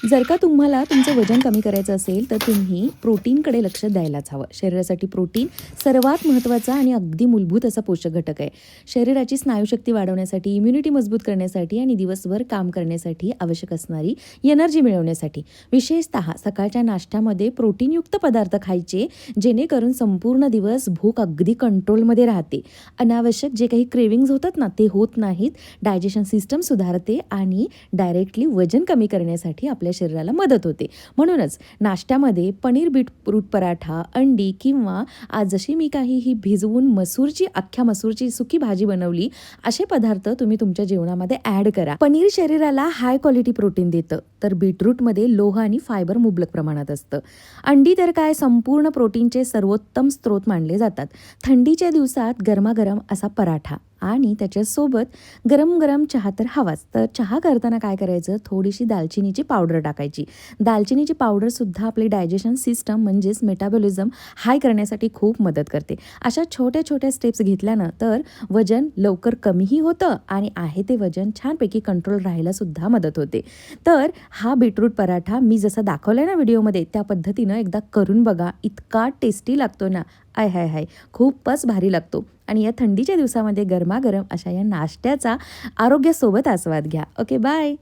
जर का तुम्हाला तुमचं वजन कमी करायचं असेल, तर तुम्ही प्रोटीनकडे लक्ष द्यायलाच हवं. शरीरासाठी प्रोटीन सर्वात महत्त्वाचा आणि अगदी मूलभूत असा पोषक घटक आहे. शरीराची स्नायूशक्ती वाढवण्यासाठी, इम्युनिटी मजबूत करण्यासाठी आणि दिवसभर काम करण्यासाठी आवश्यक असणारी एनर्जी मिळवण्यासाठी. विशेषतः सकाळच्या नाश्त्यामध्ये प्रोटीनयुक्त पदार्थ खायचे, जेणेकरून संपूर्ण दिवस भूक अगदी कंट्रोलमध्ये राहते. अनावश्यक जे काही क्रेव्हिंग्ज होतात ना, ते होत नाहीत. डायजेशन सिस्टम सुधारते आणि डायरेक्टली वजन कमी करण्यासाठी आपल्या शरीराला मदत होते. म्हणूनच नाश्त्यामध्ये पनीर बीटरूट पराठा, अंडी किंवा आज जशी मी काही ही भिजवून अख्ख्या मसूरची सुकी भाजी बनवली, असे पदार्थ तुम्ही तुमच्या जेवणामध्ये ॲड करा. पनीर शरीराला हाय क्वालिटी प्रोटीन देतं, तर बीटरूटमध्ये लोह आणि फायबर मुबलक प्रमाणात असतं. अंडी तर काय संपूर्ण प्रोटीनचे सर्वोत्तम स्रोत मानले जातात. थंडीच्या दिवसात गरमागरम असा पराठा आणि त्याच्यासोबत गरम गरम चहा तर हवाच. तर चहा करताना काय करायचं, थोडीशी दालचिनीची पावडर टाकायची. दालचिनीची पावडरसुद्धा आपली डायजेशन सिस्टम म्हणजेच मेटाबॉलिझम हाय करण्यासाठी खूप मदत करते. अशा छोट्या छोट्या स्टेप्स घेतल्यानं तर वजन लवकर कमीही होतं आणि आहे ते वजन छानपैकी कंट्रोल राहायला सुद्धा मदत होते. तर हा बीटरूट पराठा मी जसा दाखवला ना व्हिडिओमध्ये, त्या पद्धतीनं एकदा करून बघा. इतका टेस्टी लागतो ना, आय हाय हाय, खूपच भारी लागतो. आणि या थंडीच्या दिवसामध्ये गरमागरम अशा या नाश्त्याचा आरोग्यासोबत आस्वाद घ्या. Okay, bye.